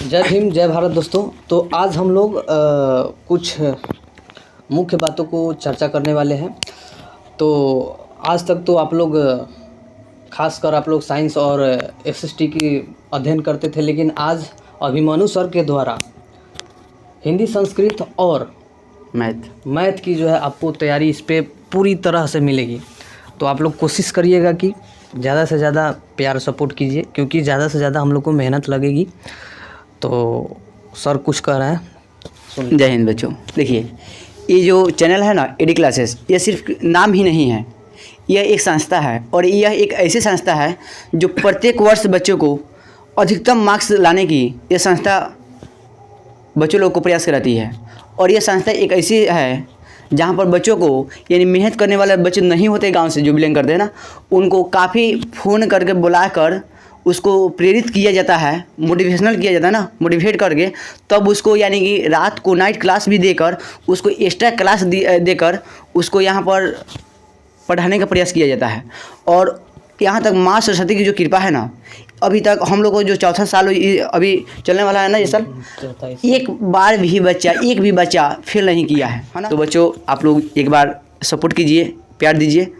जय भीम जय भारत दोस्तों। तो आज हम लोग कुछ मुख्य बातों को चर्चा करने वाले हैं। तो आज तक तो आप लोग खासकर आप लोग साइंस और एसएसटी की अध्ययन करते थे, लेकिन आज अभिमन्यु सर के द्वारा हिंदी, संस्कृत और मैथ की जो है आपको तैयारी इस पे पूरी तरह से मिलेगी। तो आप लोग कोशिश करिएगा कि ज़्यादा से ज़्यादा प्यार सपोर्ट कीजिए, क्योंकि ज़्यादा से ज़्यादा हम लोग को मेहनत लगेगी। तो सर कुछ कह रहे हैं। जय हिंद बच्चों। देखिए, ये जो चैनल है ना एडी क्लासेस, ये सिर्फ नाम ही नहीं है, यह एक संस्था है। और यह एक ऐसी संस्था है जो प्रत्येक वर्ष बच्चों को अधिकतम मार्क्स लाने की यह संस्था बच्चों लोग को प्रयास कराती है। और यह संस्था एक ऐसी है जहाँ पर बच्चों को, यानी मेहनत करने वाले बच्चे नहीं होते गांव से जो बिलोंग करते हैं ना, उनको काफ़ी फ़ोन करके बुलाकर उसको प्रेरित किया जाता है, मोटिवेशनल किया जाता है ना, मोटिवेट करके तब उसको, यानी कि रात को नाइट क्लास भी देकर उसको एक्स्ट्रा क्लास देकर उसको यहाँ पर पढ़ाने का प्रयास किया जाता है। और यहाँ तक माँ सरस्वती की जो कृपा है ना, अभी तक हम लोग को जो चौथा साल अभी चलने वाला है ना, ये साल एक भी बच्चा फेल नहीं किया है ना। तो बच्चों, आप लोग एक बार सपोर्ट कीजिए, प्यार दीजिए,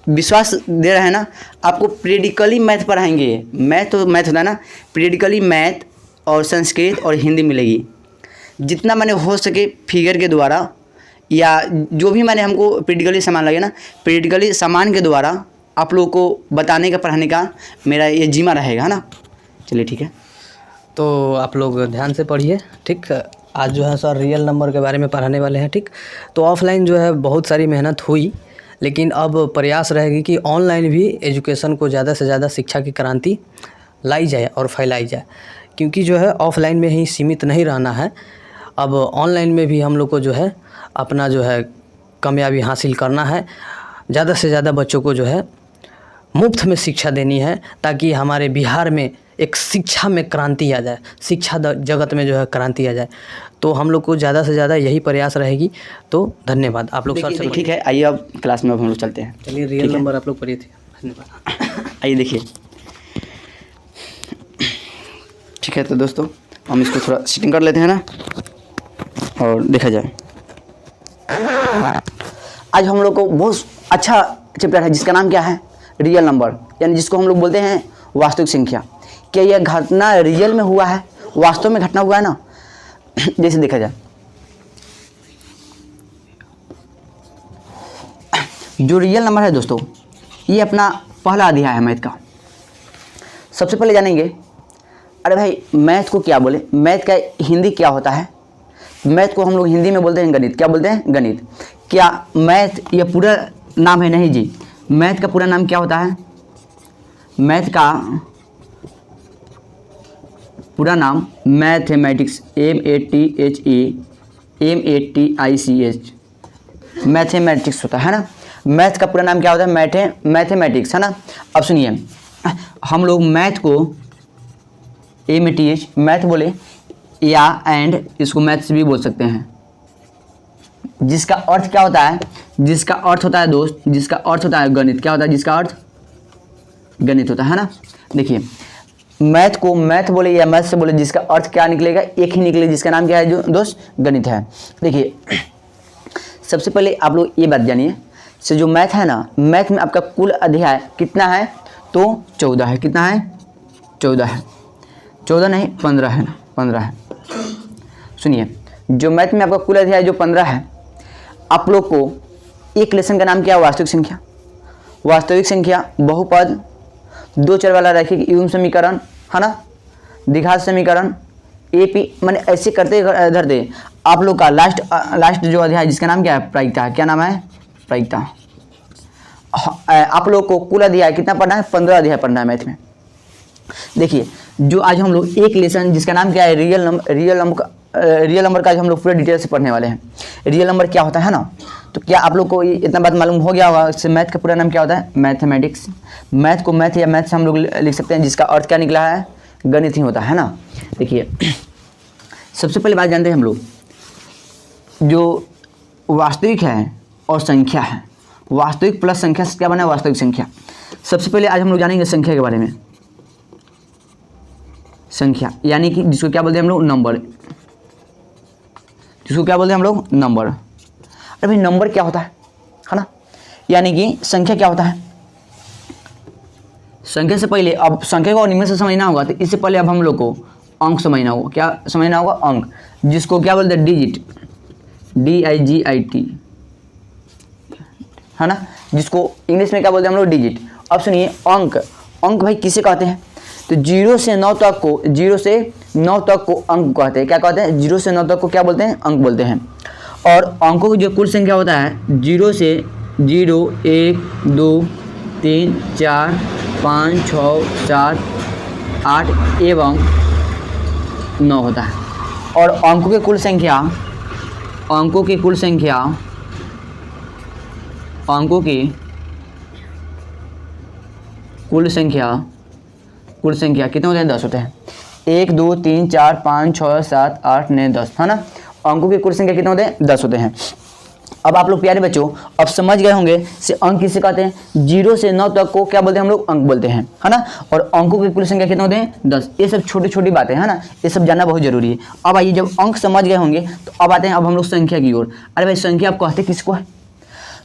विश्वास दे रहे हैं ना। आपको पीरियडिकली मैथ पढ़ाएंगे। मैथ होता है ना, पीरियडिकली मैथ और संस्कृत और हिंदी मिलेगी। जितना मैंने हो सके फिगर के द्वारा, या जो भी मैंने हमको पीरियडिकली सामान लगे ना, पीरियडिकली सामान के द्वारा आप लोगों को बताने का, पढ़ाने का मेरा ये जिम्मा रहेगा, है ना। चलिए ठीक है। तो आप लोग ध्यान से पढ़िए, ठीक। आज जो है सर रियल नंबर के बारे में पढ़ाने वाले हैं, ठीक। तो ऑफलाइन जो है बहुत सारी मेहनत हुई, लेकिन अब प्रयास रहेगी कि ऑनलाइन भी एजुकेशन को ज़्यादा से ज़्यादा शिक्षा की क्रांति लाई जाए और फैलाई जाए। क्योंकि जो है ऑफलाइन में ही सीमित नहीं रहना है, अब ऑनलाइन में भी हम लोग को जो है अपना जो है कामयाबी हासिल करना है। ज़्यादा से ज़्यादा बच्चों को जो है मुफ्त में शिक्षा देनी है, ताकि हमारे बिहार में एक शिक्षा में क्रांति आ जाए, शिक्षा जगत में जो है क्रांति आ जाए। तो हम लोग को ज़्यादा से ज़्यादा यही प्रयास रहेगी। तो धन्यवाद आप लोग सर से। ठीक है, आइए अब क्लास में अब हम लोग चलते हैं। चलिए, रियल नंबर आप लोग पढ़िए थे। धन्यवाद। आइए देखिए। ठीक है, तो दोस्तों हम इसको थोड़ा सेटिंग कर लेते हैं ना, और देखा जाए। आज हम लोग को बहुत अच्छा चैप्टर है जिसका नाम क्या है, रियल नंबर, यानी जिसको हम लोग बोलते हैं वास्तविक संख्या। क्या यह घटना रियल में हुआ है, वास्तव में घटना हुआ है ना। जैसे देखा जाए, जो रियल नंबर है दोस्तों, ये अपना पहला अध्याय है मैथ का। सबसे पहले जानेंगे, अरे भाई मैथ को क्या बोले, मैथ का हिंदी क्या होता है। मैथ को हम लोग हिंदी में बोलते हैं गणित। क्या बोलते हैं? गणित। क्या मैथ ये पूरा नाम है? नहीं जी, मैथ का पूरा नाम क्या होता है? मैथ का पूरा नाम मैथमेटिक्स, MATHEMATICS, मैथमेटिक्स होता है ना। मैथ का पूरा नाम क्या होता है? मैथमेटिक्स, है ना। अब सुनिए, हम लोग मैथ को MATH मैथ बोले, या एंड इसको मैथ्स भी बोल सकते हैं, जिसका अर्थ क्या होता है? जिसका अर्थ होता है दोस्त, जिसका अर्थ होता है गणित। क्या होता है? जिसका अर्थ गणित होता है ना। देखिए, मैथ को मैथ बोले या मैथ से बोले, जिसका अर्थ क्या निकलेगा? एक ही निकलेगा, जिसका नाम क्या है जो दोस्त? गणित है। देखिए, सबसे पहले आप लोग ये बात जानिए, से जो मैथ है ना, मैथ में आपका कुल अध्याय कितना है? तो 14 है। कितना है? 14 है। 14 नहीं, 15 है ना, 15 है। सुनिए, जो मैथ में आपका कुल अध्याय जो 15 है, आप लोग को एक लेसन का नाम क्या है? वास्तविक संख्या। वास्तविक संख्या, बहुपद, दो चर वाला रैखिक युग्म समीकरण, है ना, द्विघात समीकरण, AP, मैंने ऐसे करते धरते आप लोग का लास्ट जो अध्याय जिसका नाम क्या है? प्रायिकता। क्या नाम है? प्रायिकता। आप लोग को कुल अध्याय कितना पढ़ना है? 15 अध्याय पढ़ना है मैथ में। देखिए, जो आज हम लोग एक लेसन जिसका नाम क्या है? रियल नंबर का आज हम लोग पूरे डिटेल से पढ़ने वाले हैं। रियल नंबर क्या होता है ना, तो क्या आप लोग को इतना बात मालूम हो गया होगा? इससे मैथ का पूरा नाम क्या होता है? मैथमेटिक्स। मैथ को मैथ या मैथ से हम लोग लिख सकते हैं, जिसका अर्थ क्या निकला है? गणित ही होता है ना। देखिए, सबसे पहले बात जानते हैं हम लोग, जो वास्तविक है और संख्या है, वास्तविक प्लस संख्या से क्या बना है? वास्तविक संख्या। सबसे पहले आज हम लोग जानेंगे संख्या के बारे में। संख्या, यानी कि जिसको क्या बोलते हैं हम लोग नंबर, जिसको क्या बोलते हैं हम लोग नंबर। अरे भाई नंबर क्या होता है ना, यानी कि संख्या क्या होता है। संख्या से पहले अब संख्या को निम्न से समझना होगा, तो इससे पहले अब हम लोग को अंक समझना होगा। क्या समझना होगा, अंक, जिसको क्या बोलते हैं डिजिट, DIGIT, है ना, जिसको इंग्लिश में क्या बोलते हैं हम लोग डिजिट। अब सुनिए अंक, अंक भाई किसे कहते हैं, तो 0 से 9 तक को, 0 से 9 तक को अंक कहते हैं। क्या कहते हैं, 0 से 9 तक को क्या बोलते हैं, अंक बोलते हैं। और अंकों की जो कुल संख्या होता है 0 से 0, 1, 2, 3, 4, 5, 6, 7, 8 एवं 9 होता है। और अंकों की कुल संख्या, अंकों की कुल संख्या, अंकों की कुल संख्या, कुल संख्या कितने होते हैं, 10 होते हैं। 1, 2, 3, 4, 5, 6, 7, 8, 9, 10, है ना। अंकों की कुल संख्या कितने होते हैं, 10 होते हैं। अब आप लोग प्यारे बच्चों अब समझ गए होंगे से अंक किसे कहते हैं, 0 से 9 तक को क्या बोलते हैं हम लोग, अंक बोलते हैं, है ना। और अंकों की कुल संख्या कितने होते हैं, 10। ये सब छोटी छोटी बातें है ना, ये सब जानना बहुत जरूरी है। अब आइए जब अंक समझ गए होंगे तो अब आते हैं अब हम लोग संख्या की ओर। अरे भाई संख्या आप कहते किसको है,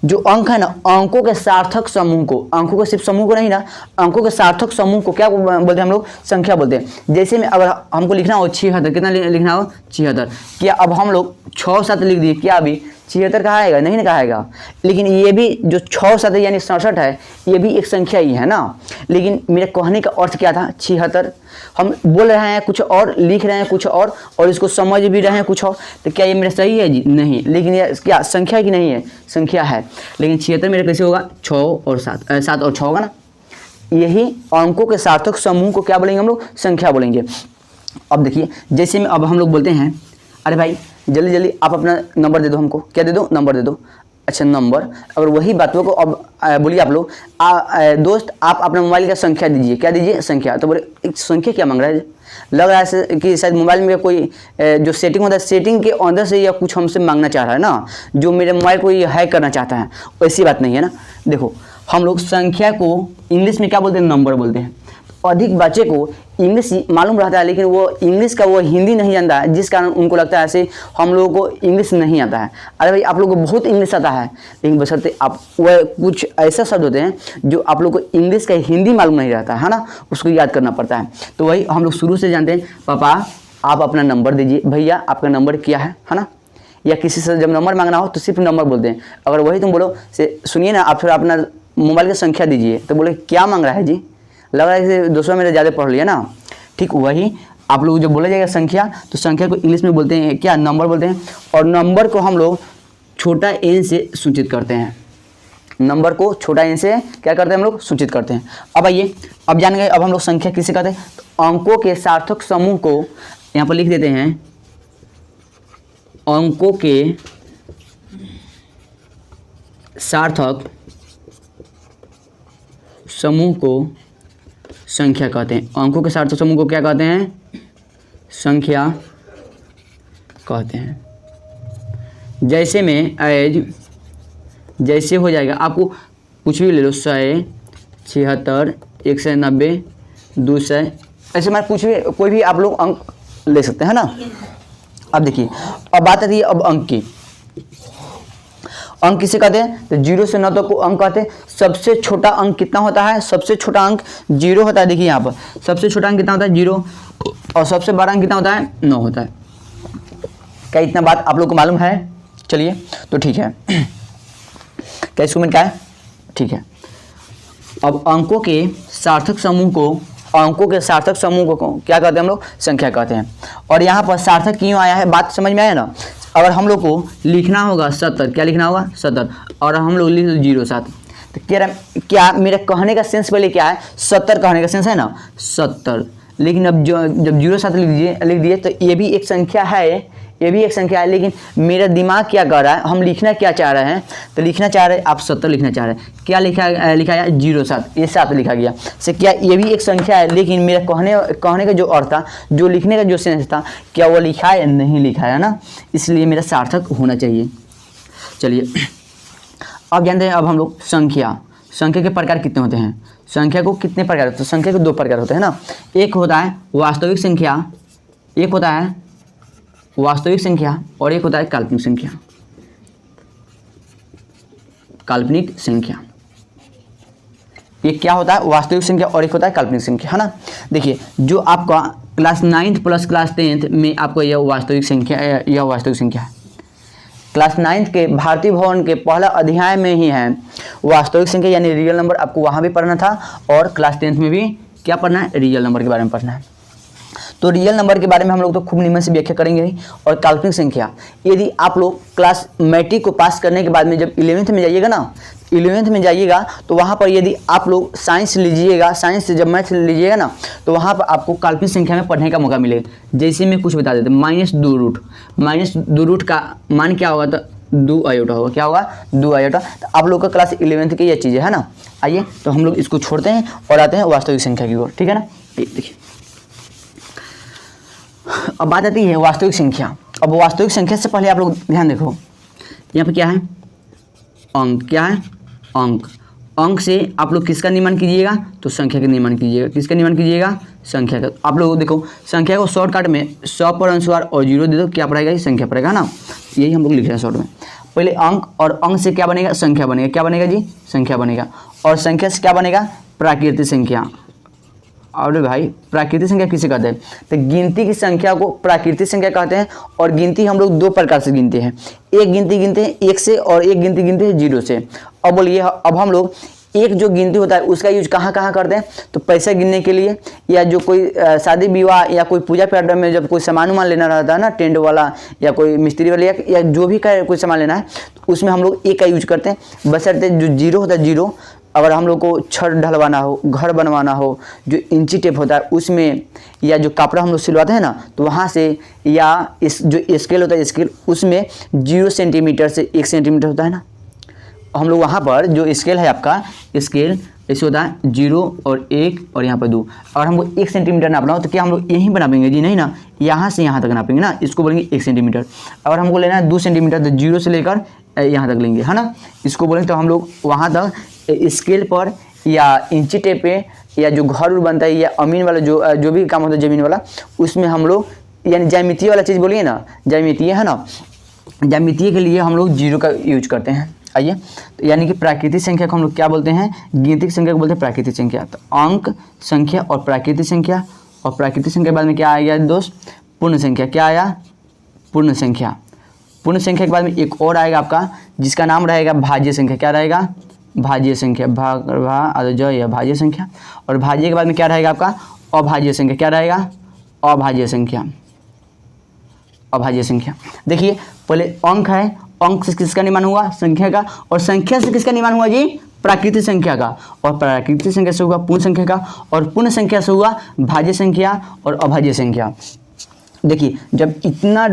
जो अंक है ना, अंकों के सार्थक समूह को, अंकों के सिर्फ समूह को नहीं ना, अंकों के सार्थक समूह को क्या बोलते हैं हम लोग, संख्या बोलते हैं। जैसे में अगर हमको लिखना हो 76, कितना लिखना हो 76, क्या अब हम लोग 6 7 लिख दिए, क्या अभी 76 कहा आएगा, नहीं ना कहा आएगा। लेकिन ये भी जो 6 7 यानी 67 है, ये भी एक संख्या ही है ना। लेकिन मेरे कहने का अर्थ क्या था, 76 हम बोल रहे हैं कुछ और, लिख रहे हैं कुछ और इसको समझ भी रहे हैं कुछ और, तो क्या ये मेरा सही है जी, नहीं। लेकिन ये क्या संख्या की नहीं है, संख्या है। लेकिन 76 मेरा कैसे होगा, 6 और 7, 7 और 6 होगा ना। यही अंकों के सार्थक समूह को क्या बोलेंगे हम लोग, संख्या बोलेंगे। अब देखिए जैसे में अब हम लोग बोलते हैं, अरे भाई जल्दी जल्दी आप अपना नंबर दे दो हमको, क्या दे दो, नंबर दे दो। अच्छा नंबर, अगर वही बातों को अब बोलिए आप लोग, दोस्त आप अपना मोबाइल का संख्या दीजिए, क्या दीजिए, संख्या। तो बोले एक संख्या क्या मांग रहा है, लग रहा है कि शायद मोबाइल में कोई जो सेटिंग होता है, सेटिंग के अंदर से या कुछ हमसे मांगना चाह रहा है ना, जो मेरे मोबाइल को ये हैक करना चाहता है, वैसी बात नहीं है ना। देखो हम लोग संख्या को इंग्लिश में क्या बोलते हैं, नंबर बोलते हैं। अधिक बच्चे को इंग्लिश मालूम रहता है, लेकिन वो इंग्लिश का वो हिंदी नहीं जानता है, जिस कारण उनको लगता है ऐसे हम लोगों को इंग्लिश नहीं आता है। अरे भाई आप लोगों को बहुत इंग्लिश आता है, लेकिन बशर्ते आप वह कुछ ऐसे शब्द होते हैं जो आप लोग को इंग्लिश का हिंदी मालूम नहीं रहता है ना, उसको याद करना पड़ता है। तो वही हम लोग शुरू से जानते हैं, पापा आप अपना नंबर दीजिए, भैया आपका नंबर क्या है ना। या किसी से जब नंबर मांगना हो तो सिर्फ नंबर बोलते हैं। अगर वही तुम बोलो से सुनिए ना आप थोड़ा अपना मोबाइल की संख्या दीजिए, तो बोले क्या मांग रहा है जी, लग रहा है कि दूसरा मेरा ज़्यादा पढ़ लिया ना। ठीक वही आप लोग जब बोला जाएगा संख्या, तो संख्या को इंग्लिश में बोलते हैं क्या, नंबर बोलते हैं। और नंबर को हम लोग छोटा n से सूचित करते हैं, नंबर को छोटा n से क्या करते हैं हम लोग, सूचित करते हैं। अब आइए अब जान गए अब हम लोग संख्या किसे कहते हैं, तो अंकों के सार्थक समूह को यहाँ पर लिख देते हैं, अंकों के सार्थक समूह को संख्या कहते हैं। अंकों के सार्थक समूह को क्या कहते हैं, संख्या कहते हैं। जैसे में एज, जैसे हो जाएगा आपको कुछ भी ले लो, 100, 76, 190, 200, ऐसे मैं कुछ भी कोई भी आप लोग अंक ले सकते हैं ना। अब देखिए अब बात आती है अब अंक की, अंक किसे कहते हैं, तो 0 से 9 तक को अंक कहते हैं। सबसे छोटा अंक कितना होता है, सबसे छोटा अंक 0 होता है। देखिए यहाँ पर सबसे छोटा अंक कितना होता है, 0, और सबसे बड़ा अंक कितना होता है, 9 होता है। क्या इतना बात आप लोग को मालूम है, चलिए तो ठीक है। क्या इसको मैंने कहा है, ठीक है। अब अंकों के सार्थक समूह को, अंकों के सार्थक समूह को क्या कहते हैं हम लोग, संख्या कहते हैं। और यहाँ पर सार्थक क्यों आया है, बात समझ में आया ना। अगर हम लोग को लिखना होगा 70, क्या लिखना होगा 70, और हम लोग लिख दो 07, तो क्या मेरे कहने का सेंस पहले क्या है, 70 कहने का सेंस है ना 70। लेकिन अब जब 07 लिख दिए तो ये भी एक संख्या है, ये भी एक संख्या है। लेकिन मेरा दिमाग क्या कर रहा है, हम लिखना क्या चाह रहे हैं, तो लिखना चाह रहे हैं आप 70 लिखना चाह रहे हैं, क्या लिखा है 07, ये 7 लिखा गया से क्या ये भी एक संख्या है। लेकिन मेरा कहने का जो अर्थ था, जो लिखने का जो सेंस था, क्या वो लिखा है, नहीं लिखा है ना, इसलिए मेरा सार्थक होना चाहिए। चलिए अब जानते हैं अब हम लोग संख्या, संख्या के प्रकार कितने होते हैं, संख्या को कितने प्रकार होते हैं, तो संख्या के 2 प्रकार होते हैं ना, एक होता है वास्तविक संख्या, एक होता है वास्तविक संख्या और एक होता है काल्पनिक संख्या, काल्पनिक संख्या। एक क्या होता है वास्तविक संख्या और एक होता है काल्पनिक संख्या, है ना। देखिए जो आपका class 9th plus class 10th में आपको यह वास्तविक संख्या है, क्लास 9th के भारतीय भवन के पहला अध्याय में ही है वास्तविक संख्या यानी रियल नंबर, आपको वहाँ भी पढ़ना था और क्लास 10th में भी क्या पढ़ना है, रियल नंबर के बारे में पढ़ना है। तो रियल नंबर के बारे में हम लोग तो खूब नियम से व्याख्या करेंगे ही। और काल्पनिक संख्या, यदि आप लोग क्लास मैट्रिक को पास करने के बाद में जब 11th में जाइएगा ना, 11th में जाइएगा तो वहाँ पर यदि आप लोग साइंस लीजिएगा, साइंस से जब मैथ लीजिएगा ना तो वहाँ पर आपको काल्पनिक संख्या में पढ़ने का मौका मिलेगा। जैसे मैं कुछ बता देता हूँ, -2 रूट का मान क्या होगा, तो 2 आयोटा होगा, क्या होगा 2 आयोटा। तो आप लोग का क्लास 11th की ये चीज़ है ना। आइए तो हम लोग इसको छोड़ते हैं और आते हैं वास्तविक संख्या की ओर, ठीक है ना। देखिए अब बात आती है वास्तविक संख्या। अब वास्तविक संख्या से पहले आप लोग ध्यान देखो, यहाँ पे क्या है, अंक, क्या है अंक। अंक से आप लोग किसका निर्माण कीजिएगा, तो संख्या का निर्माण कीजिएगा। किसका निर्माण कीजिएगा, संख्या का। आप लोग देखो संख्या को शॉर्टकट में 100 पर अनुस्वार और 0 दे दो, क्या पड़ेगा, ये संख्या पड़ेगा ना। यही हम लोग लिख रहे हैं शॉर्ट में। पहले अंक, और अंक से क्या बनेगा, संख्या बनेगा। क्या बनेगा जी, संख्या बनेगा। और संख्या से क्या बनेगा, प्राकृतिक संख्या। और भाई प्राकृतिक संख्या किसे कहते हैं, तो गिनती की संख्या को प्राकृतिक संख्या कहते हैं। और गिनती हम लोग 2 प्रकार से गिनते हैं, एक गिनती गिनते हैं 1 से और एक गिनती गिनते हैं 0 से। अब बोलिए, अब हम लोग एक जो गिनती होता है उसका यूज कहाँ कहाँ करते हैं, तो पैसा गिनने के लिए, या जो कोई शादी विवाह या कोई पूजा पाठ में जब कोई सामान उमान लेना रहता है ना, टेंट वाला या कोई मिस्त्री वाला या जो भी का कोई सामान लेना है, तो उसमें हम लोग 1 का यूज करते हैं। बशर्ते जो 0 होता है 0, अगर हम लोग को छत ढलवाना हो, घर बनवाना हो, जो इंची टेप होता है उसमें, या जो कपड़ा हम लोग सिलवाते हैं ना तो वहाँ से, या इस जो स्केल होता है स्केल, उसमें 0 सेंटीमीटर से 1 सेंटीमीटर होता है ना, हम लोग वहाँ पर जो स्केल है आपका, स्केल ऐसे होता है 0 और 1 और यहाँ पर 2। और हमको 1 सेंटीमीटर नापना हो तो क्या हम लोग यहीं पर नापेंगे जी, नहीं ना, यहाँ से यहाँ तक नापेंगे ना, इसको बोलेंगे 1 सेंटीमीटर। अगर हमको लेना है 2 सेंटीमीटर तो 0 से लेकर यहाँ तक लेंगे, है ना, इसको बोलेंगे। तो हम लोग वहाँ तक स्केल पर या इंची टेप पे, या जो घर बनता है या अमीन वाला जो भी काम होता है ज़मीन वाला, उसमें हम लोग यानी ज्यामितीय वाला चीज़ बोलिए ना, ज्यामितीय है ना, ज्यामितीय के लिए हम लोग 0 का यूज करते हैं। आइए तो यानी कि प्राकृतिक संख्या को हम लोग क्या बोलते हैं, गिनती संख्या को बोलते हैं प्राकृतिक संख्या। तो अंक, संख्या और प्राकृतिक संख्या। और प्राकृतिक संख्या के बाद में क्या आएगा दोस्त, पूर्ण संख्या। क्या आया, पूर्ण संख्या। पूर्ण संख्या के बाद में एक और आएगा आपका जिसका नाम रहेगा भाज्य संख्या। क्या रहेगा, भाज्य संख्या। भाज्य संख्या। और भाज्य के बाद में क्या रहेगा आपका, अभाज्य संख्या। क्या रहेगा, अभाज्य संख्या। अभाज्य संख्या। देखिए पहले अंक है, अंक से किसका निर्माण हुआ, संख्या का। और संख्या से किसका निर्माण हुआ जी, प्राकृतिक संख्या का। और प्राकृतिक संख्या से हुआ पूर्ण संख्या का। और पूर्ण संख्या से हुआ भाज्य संख्या और अभाज्य संख्या। देखिए जब इतना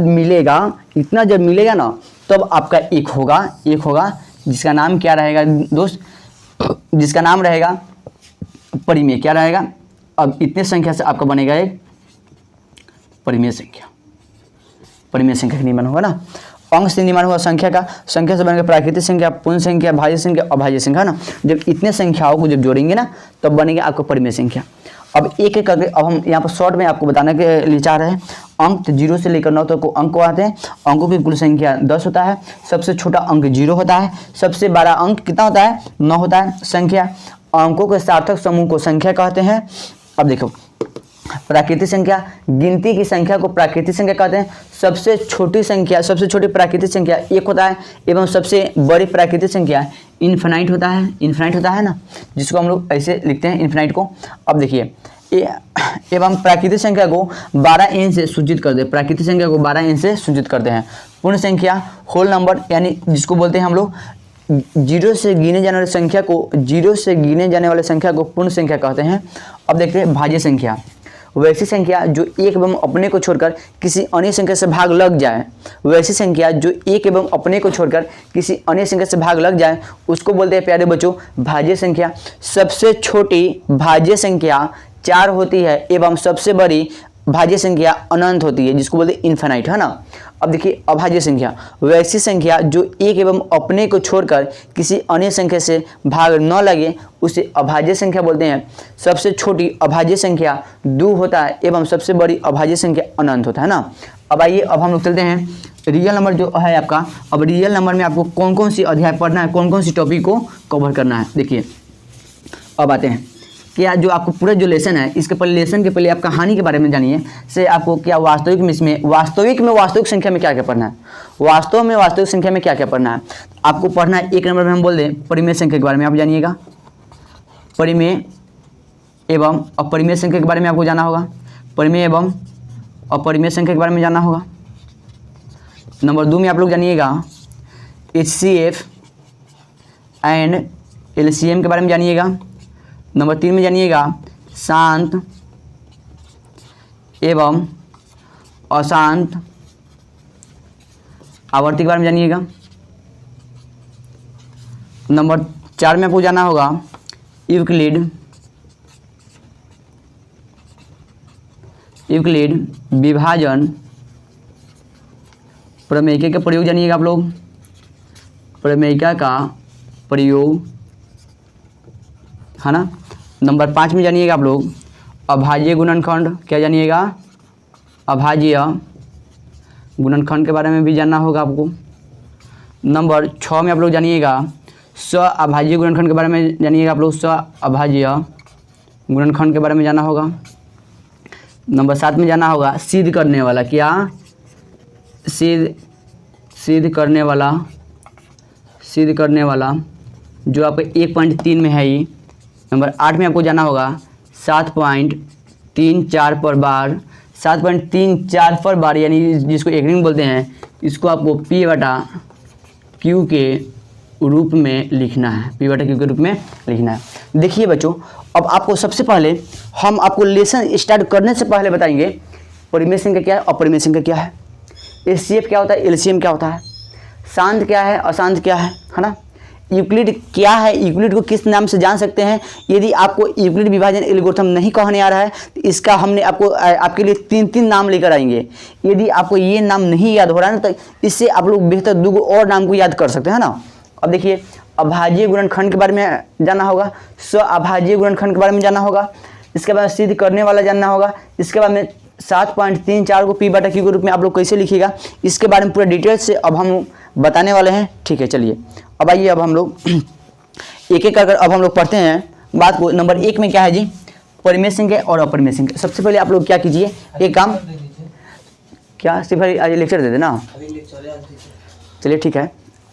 जब मिलेगा ना तब आपका एक होगा जिसका नाम क्या रहेगा दोस्त, जिसका नाम रहेगा परिमेय। क्या रहेगा, अब इतने संख्या से आपका बनेगा एक परिमेय संख्या। परिमेय संख्या का निर्माण होगा ना। अंक से निर्माण हुआ संख्या का, संख्या से बनेगा प्राकृतिक संख्या, पूर्ण संख्या, भाज्य संख्या, अभाज्य संख्या ना। जब इतने संख्याओं को जब जोड़ेंगे ना तब बनेगा आपको परिमेय संख्या। अब एक एक करके अब हम यहाँ पर शॉर्ट में आपको बताने के लिए चाह रहे हैं। अंक 0 से लेकर 9 तक को अंक आते हैं। अंकों की कुल संख्या 10 होता है। सबसे छोटा अंक 0 होता है। सबसे बड़ा अंक कितना होता है, 9 होता है संख्या। अंकों के सार्थक समूह को संख्या कहते हैं। अब देखो प्राकृतिक संख्या, गिनती की संख्या को प्राकृतिक संख्या कहते हैं। सबसे छोटी संख्या, सबसे छोटी प्राकृतिक संख्या 1 होता है एवं सबसे बड़ी प्राकृतिक संख्या इन्फिनाइट होता है। इन्फिनाइट होता है ना, जिसको हम लोग ऐसे लिखते हैं इन्फिनाइट को। अब देखिए एवं प्राकृतिक संख्या को 12 n से सूचित कर दे, प्राकृतिक संख्या को 12 n से सूचित करते हैं। पूर्ण संख्या होल नंबर यानी जिसको बोलते हैं हम लोग 0 से गिने जाने वाली संख्या को, 0 से गिने जाने वाली संख्या को पूर्ण संख्या कहते हैं। अब देखते हैं भाज्य संख्या, वैसी संख्या जो एक एवं अपने को छोड़कर किसी अन्य संख्या से भाग लग जाए। वैसी संख्या जो एक एवं अपने को छोड़कर किसी अन्य संख्या से भाग लग जाए उसको बोलते हैं प्यारे बच्चों भाज्य संख्या। सबसे छोटी भाज्य संख्या 4 होती है एवं सबसे बड़ी भाज्य संख्या अनंत होती है, जिसको बोलते हैं इन्फिनाइट, है ना। अब देखिए अभाज्य संख्या वैसी संख्या जो एक एवं अपने को छोड़कर किसी अन्य संख्या से भाग न लगे उसे अभाज्य संख्या बोलते हैं। सबसे छोटी अभाज्य संख्या 2 होता है एवं सबसे बड़ी अभाज्य संख्या अनंत होता है ना। अब आइए अब हम लोग चलते हैं रियल नंबर जो है आपका। अब रियल नंबर में आपको कौन कौन सी अध्याय पढ़ना है, कौन कौन सी टॉपिक को कवर करना है, देखिए अब आते हैं क्या जो आपको पूरा जो लेसन है, इसके पहले लेसन के पहले आप कहानी के बारे में जानिए से आपको क्या वास्तविक में इसमें वास्तविक संख्या में क्या क्या पढ़ना है, वास्तव में वास्तविक संख्या में क्या क्या पढ़ना है आपको पढ़ना है। 1 नंबर में हम बोल दें परिमेय संख्या के बारे में आप जानिएगा, परिमेय एवं अपरिमेय संख्या के बारे में आपको जाना होगा, परिमेय एवं अपरिमेय संख्या के बारे में जानना होगा। नंबर 2 में आप लोग जानिएगा HCF एंड LCM के बारे में जानिएगा। नंबर 3 में जानिएगा शांत एवं अशांत आवर्ती के बारे में जानिएगा। नंबर 4 में आपको जाना होगा यूक्लिड विभाजन प्रमेयिका का प्रयोग जानिएगा आप लोग, प्रमेयिका का प्रयोग, है ना। नंबर 5 में जानिएगा आप लोग अभाज्य गुणनखंड, क्या जानिएगा अभाज्य गुणनखंड के बारे में भी जानना होगा आपको। नंबर 6 में आप लोग जानिएगा अभाज्य गुणनखंड के बारे में जानिएगा आप लोग, अभाज्य गुणनखंड के बारे में जानना होगा। नंबर 7 में जाना होगा सिद्ध करने वाला, क्या सिद्ध करने वाला जो आपके 1.3 में है ही। नंबर 8 में आपको जाना होगा 7.34 पर बार, 7.34 पर बार यानी जिसको एकरिंग बोलते हैं, इसको आपको P/Q के रूप में लिखना है, P/Q के रूप में लिखना है। देखिए बच्चों अब आपको सबसे पहले हम आपको लेसन स्टार्ट करने से पहले बताएंगे परिमेय संख्या क्या है, अपरिमेय संख्या क्या है, HCF क्या होता है, LCM क्या होता है, शांत क्या है, अशांत क्या है ना। यूक्लिड क्या है, यूक्लिड को किस नाम से जान सकते हैं। यदि आपको यूक्लिड विभाजन एल्गोरिथम नहीं कहने आ रहा है तो इसका हमने आपके लिए 3 नाम लेकर आएंगे। यदि आपको ये नाम नहीं याद हो रहा है ना तो इससे आप लोग बेहतर 2 और नाम को याद कर सकते हैं ना। अब देखिए अभाज्य गुणनखंड के बारे में जानना होगा, अभाज्य गुणनखंड के बारे में जानना होगा, इसके बाद सिद्ध करने वाला जानना होगा, इसके बाद में 7.34 को P/Q के रूप में आप लोग कैसे लिखिएगा इसके बारे में पूरा डिटेल से अब हम बताने वाले हैं। ठीक है चलिए अब आइए अब हम लोग एक एक कर अब हम लोग पढ़ते हैं बात को। नंबर 1 में क्या है जी, परिमेय संख्या और अपरिमेय संख्या। सबसे पहले आप लोग क्या कीजिए, एक काम क्या सिर्फ आज लेक्चर दे देना, चलिए ठीक है।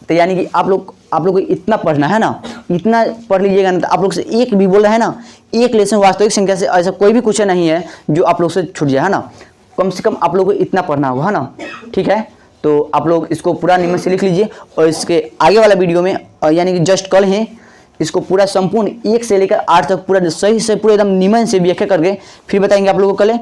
तो यानी कि आप लोग को इतना पढ़ना है ना, इतना पढ़ लीजिएगा ना तो आप लोग से एक भी बोल रहे हैं ना, एक लेसन वास्तविक संख्या से ऐसा कोई भी क्वेश्चन नहीं है जो आप लोग से छूट जाए, है ना। कम से कम आप लोग को इतना पढ़ना होगा, है ना। ठीक है तो आप लोग इसको पूरा नियम से लिख लीजिए और इसके आगे वाला वीडियो में यानी कि जस्ट कल है इसको पूरा संपूर्ण 1 से लेकर 8 तक पूरा सही से पूरा एकदम नियम से व्याख्या करके फिर बताएंगे आप लोगों को कल।